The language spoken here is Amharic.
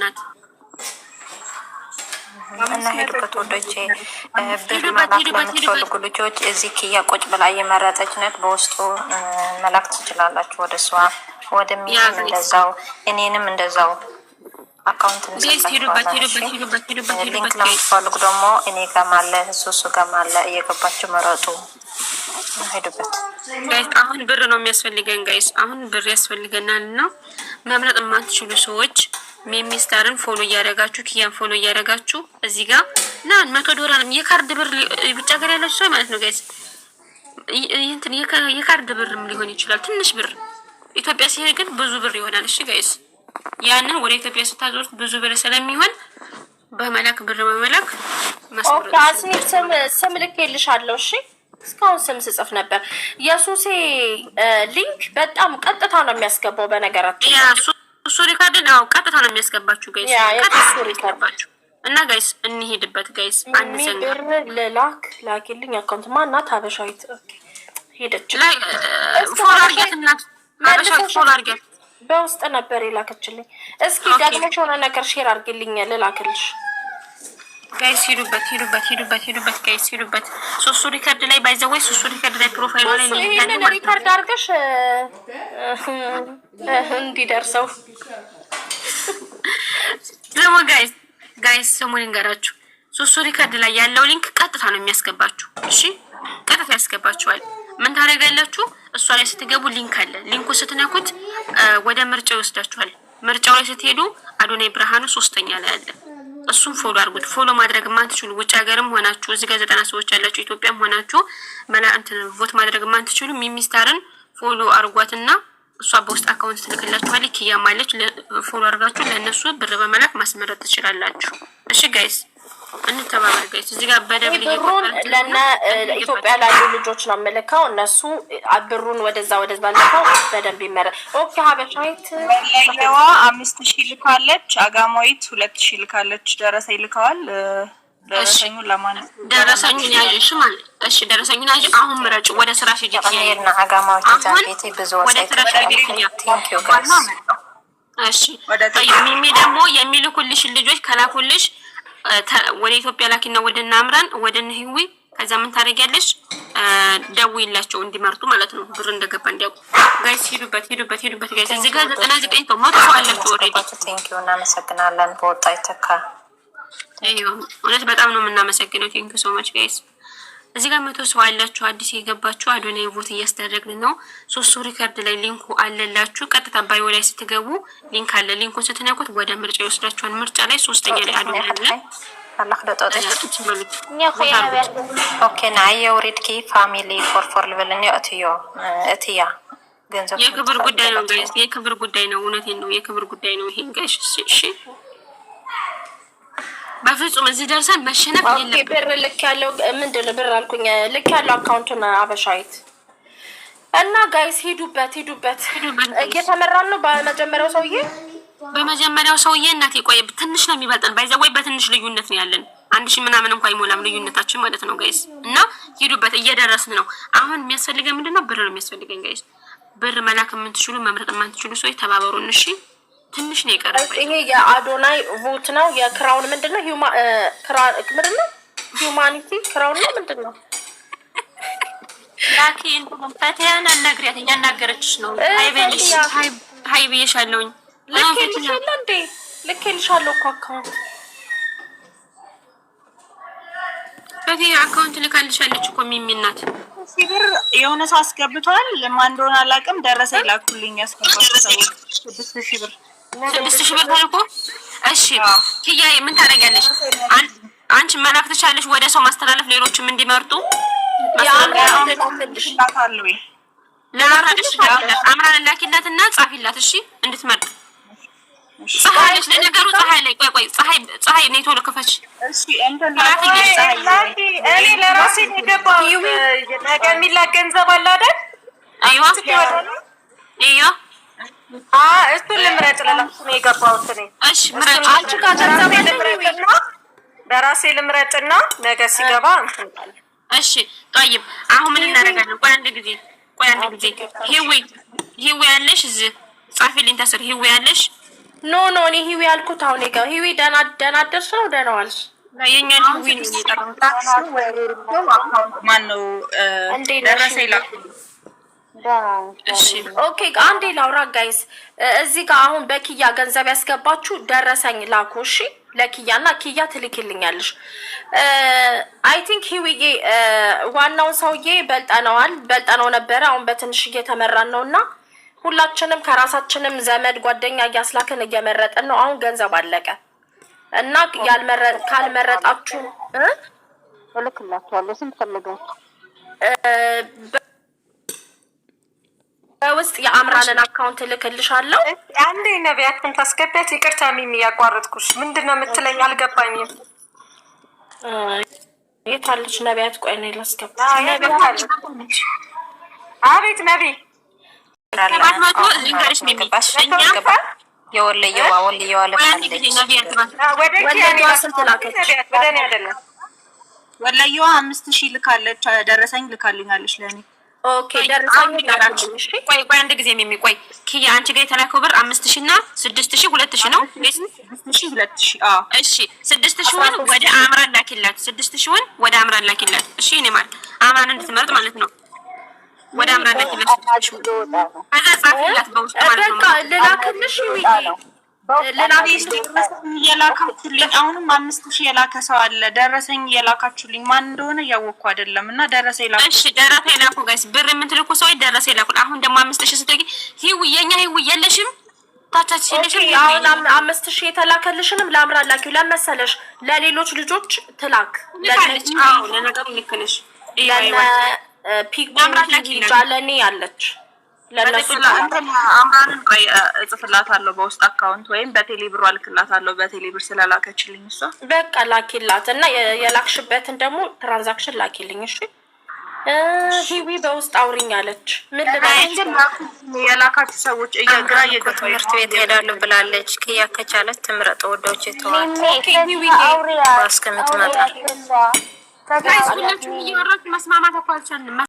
ናት። እና ሄዱበት ወዶቼ ብር መላክ ለምትፈልጉ ልጆች እዚህ ኪያ ቁጭ ብላ እየመረጠች ነት በውስጡ መላክ ትችላላችሁ። ወደ እሷ ወደ ሚም እንደዛው እኔንም እንደዛው አካውንት እንሰጣችኋለን። ሊንክ ለምትፈልጉ ደግሞ እኔ ጋር ማለ እሱ ጋር ማለ እየገባችሁ መረጡ። ሄዱበት ጋይስ። አሁን ብር ነው የሚያስፈልገን ጋይስ። አሁን ብር ያስፈልገናል እና መምረጥ የማትችሉ ሰዎች ሚሚስታርን ፎሎ እያደረጋችሁ ኪያን ፎሎ እያደረጋችሁ እዚህ ጋር ናን $100 የካርድ ብር ብቻ ገር ያላችሁ ሰው ማለት ነው ጋይስ። እንትን የካርድ ብርም ሊሆን ይችላል ትንሽ ብር። ኢትዮጵያ ሲሄድ ግን ብዙ ብር ይሆናል። እሺ ጋይስ ያንን ወደ ኢትዮጵያ ስታዞሩት ብዙ ብር ስለሚሆን በመላክ ብር በመላክ ማስመረጥ። ኦኬ አስኒት ስም ልኬልሻለሁ። እሺ እስካሁን ስም ስጽፍ ነበር። የሱሴ ሊንክ በጣም ቀጥታ ነው የሚያስገባው። በነገራችን ያ ሱሱ ሪካርድ ነው ቀጥታ ነው የሚያስገባችሁ ጋይስ። ቀጥታ ሪካርዳችሁ እና ጋይስ እንሂድበት ጋይስ። አንድ ዘንጋ ላኪልኝ አካውንት ማናት ሀበሻዊት። ኦኬ ሄደች ላይ ፎሎ አርጋትና ሀበሻዊት ፎሎ አርጋት በውስጥ ነበር የላከችልኝ። እስኪ ደግሞ ሆነ ነገር ሼር አርግልኝ ልላክልሽ ጋይስ። ሄዱበት ጋይስ ሄዱበት። ሱሱ ሪካርድ ላይ ባይዘወይ ሱሱ ሪካርድ ላይ ፕሮፋይል ላይ ይሄንን ሪካርድ አርገሽ እንዲደርሰው ደግሞ ጋይስ ስሙን እንገራችሁ። ሱሱ ሪካርድ ላይ ያለው ሊንክ ቀጥታ ነው የሚያስገባችሁ። እሺ ቀጥታ ያስገባችኋል። ምን ታደርጋላችሁ? እሷ ላይ ስትገቡ ሊንክ አለ። ሊንኩ ስትነኩት ወደ ምርጫው ይወስዳችኋል። ምርጫው ላይ ስትሄዱ አዶናይ ብርሃኑ 3ኛ ላይ አለ። እሱን ፎሎ አድርጉት። ፎሎ ማድረግ ማትችሉ ውጭ ሀገርም ሆናችሁ እዚህ ጋር 90 ሰዎች ያላችሁ ኢትዮጵያም ሆናችሁ ቮት ማድረግ ማትችሉ ሚሚስታርን ፎሎ አርጓትና እሷ በውስጥ አካውንት ትልክላችኋለች። ኪያ ማለች ፎሎ አርጋችሁ ለነሱ ብር በመላክ ማስመረጥ ትችላላችሁ። እሺ ጋይስ እንተባበር ጋይስ። እዚህ ጋር በደብል ብሩን ለና ኢትዮጵያ ላይ ልጆች ነው መልካው እነሱ ብሩን ወደዛ ባለፈው በደንብ ይመረጥ። ኦኬ ሀበሻዊት ለያዋ 5000 ልካለች። አጋማዊት 2000 ልካለች። ደረሰ ይልካዋል። ደረሰኙ ለማለት ደረሰኙን ያዥሽ ማለት እሺ። ደረሰኙን ያዥ። አሁን ምረጭ ወደ ስራሽ ሂጂ። እና አጋማዊት ዛሬቴ ብዙ ወሳይት ቴንክ ዩ ጋይስ። እሺ ሚሚ ደግሞ የሚልኩልሽ ልጆች ከላኩልሽ ወደ ኢትዮጵያ ላኪና ወደ ናምራን ወደ ነህዊ ከዛ ምን ታደርጊያለሽ? ደውይላቸው እንዲመርጡ ማለት ነው። ብር እንደገባ እንዲያውቁ ጋይስ። ሄዱበት ጋይስ። እዚህ ጋር 99 ሰው ሞት አላችሁ ኦሬዲ። ቴንክ ዩ እናመሰግናለን። በወጣ ይተካ። እውነት በጣም ነው የምናመሰግነው። ቴንክ ዩ ሶ ማች ጋይስ። እዚህ ጋር 100 ሰው አላችሁ አዲስ የገባችሁ አዶናይ ቮት እያስደረግን ነው። ሱሱ ሪካርድ ላይ ሊንኩ አለላችሁ። ቀጥታ ባዮ ላይ ስትገቡ ሊንክ አለ። ሊንኩን ስትነኩት ወደ ምርጫ ይወስዳችኋል። ምርጫ ላይ 3ኛ ላይ አዶናይ አለ። አላህ ለጦጣች ኦኬ ና የውሪድኪ ፋሚሊ ፎር ልበልኝ እትያ ገንዘብ የክብር ጉዳይ ነው ጋይስ። የክብር ጉዳይ ነው። እውነቴን ነው። የክብር ጉዳይ ነው ይሄን ጋይስ። እሺ በፍጹም እዚህ ደርሰን መሸነፍ የለም። ብር ልክ ያለው ምንድነው ብር አልኩኝ። ልክ ያለው አካውንቱን አበሻይት እና ጋይስ ሄዱበት እየተመራን ነው። በመጀመሪያው ሰውዬ እናቴ ቆይ ትንሽ ነው የሚበልጠን ባይዘው በትንሽ ልዩነት ነው ያለን። 1000 ምናምን እንኳን አይሞላም ልዩነታችን ማለት ነው ጋይስ። እና ሄዱበት እየደረስን ነው። አሁን የሚያስፈልገን ምንድነው? ብር ነው የሚያስፈልገን ጋይስ። ብር መላክ የምትችሉ መምረጥ የማትችሉ ሰዎች ተባበሩን እሺ። ትንሽ ነው የቀረው። ይሄ የአዶናይ ቮት ነው። የክራውን ምንድነው? ሁማኒቲ ክራውን ነው ምንድነው? ላኪን ፈተና አናግሪያት እያናገረችሽ ነው። ሃይ ብዬሻለሁኝ። ልኬልሻለሁ እኮ አካውንት በዚህ አካውንት ልካልሻለች እኮ ሚሚናት ሲብር የሆነ ሰው አስገብቷል። ለማን እንደሆነ አላውቅም። ደረሰ ይላኩልኝ ያስገባው ሰው 6000 ብር 6000 ብር ታልኩ። እሺ ኪያዬ ምን ታደርጊያለሽ? አንቺ መላክ ትቻለሽ ወደ ሰው ማስተላለፍ ሌሎችም እንዲመርጡ አምራን ላኪላትና ጻፊላት እሺ እንድትመርጥ። ፀሐይ ለነገሩ ፀሐይ ላይ ቆይ ፀሐይ ነይ ቶሎ ክፈች እሺ። እንትን እኔ ለራሴ የገባው ነገ የሚላክ ገንዘብ አለ አይደል? አይዋ እሱን ልምረጥ ለላኩ ነው የገባሁት እኔ። እሺ ምረጭ። አንቺ ጋር ገንዘብ ልምረጥና በራሴ ልምረጥና ነገ ሲገባ እንትን። እሺ طيب አሁን ምን እናደርጋለን? ቆይ አንድ ጊዜ ሂዊ ያለሽ እዚህ ጻፊልኝ ተስር ሂዊ ያለሽ ኖ እኔ ሂዊ ያልኩት አሁን ይገው ሂዊ ደህና አደርሽ ነው ደህና ዋልሽ? የኛ ሂዊ ነው የጠራሁት። ማን ነው ደረሰ ይላል? እሺ ኦኬ አንዴ ላውራ ጋይስ። እዚህ ጋር አሁን በኪያ ገንዘብ ያስገባችሁ ደረሰኝ ላኩ እሺ። ለኪያና ኪያ ትልክልኛለሽ። አይ ቲንክ ሂዊዬ ዋናውን ሰውዬ በልጠነው ነበረ። አሁን በትንሽ እየተመራን ነውና ሁላችንም ከራሳችንም ዘመድ ጓደኛ እያስላክን እየመረጥን ነው። አሁን ገንዘብ አለቀ እና ካልመረጣችሁ እልክላችኋለሁ። ስንት ፈልጋችሁ? በውስጥ የአምራንን አካውንት እልክልሻለሁ። አንዴ ነቢያትን ታስገቢያት። ይቅርታ ሚሚ ያቋረጥኩሽ። ምንድን ነው የምትለኝ? አልገባኝም። የት አለች ነቢያት? ቆይ ነው ላስገባ። አቤት ነቢ የወለየዋ ወለየዋ 5000 ልካለች። ደረሰኝ ልካልኛለች ለእኔ። ኦኬ ደረሰኝ ልካለች። ቆይ አንድ ጊዜ የሚቆይ ኪያ አንቺ ጋር የተላከው ብር 5000 እና 6000 2000 ነው። 2000 እሺ 6000ውን ወደ አምራን ላኪላት። 6000ውን ወደ አምራን ላኪላት። እሺ እኔ ማለት አምራን እንድትመርጥ ማለት ነው። ወደ አምራን ላኪላት። ከዛ ጻፍላት በውስጥ ማለት ነው። በቃ ልላክልሽ ይሄ የላካችሁልኝ አሁንም 5000 የላከ ሰው አለ። ደረሰኝ የላካችሁልኝ ማን እንደሆነ እያወቅኩ አይደለም። እና ደረሰኝ ላኩ። እሺ ደረሰኝ ላኩ ጋይስ። ብር የምትልኩ ሰው ደረሰኝ ላኩ። አሁን ደግሞ 5000 ስትልኪ ሂዊ የኛ ሂዊ የለሽም ታቻች የለሽም። አሁን 5000 የተላከልሽንም ለአምራ ላኪው ለመሰለሽ ለሌሎች ልጆች ትላክ። አዎ ለነገሩ ልክ ነሽ። ፒክ ጃለኔ አለች ለነሱ አምራንን ቆይ እጽፍላታለሁ በውስጥ አካውንት ወይም በቴሌብር አልክላታለሁ። በቴሌብር ስለላከችልኝ እሷ በቃ ላኪላት እና የላክሽበትን ደግሞ ትራንዛክሽን ላኪልኝ እሺ። ሂዊ በውስጥ አውሪኝ አለች። ምን ልበልሽ? የላካችሁ ሰዎች እየግራ ትምህርት ቤት ሄዳሉ ብላለች። ኪያ ከቻለች ትምረጥ። ወዶች ተዋል እስከምትመጣ ጋይስ ሁላችሁም እያወራችሁ መስማማት እኮ አልቻልንም።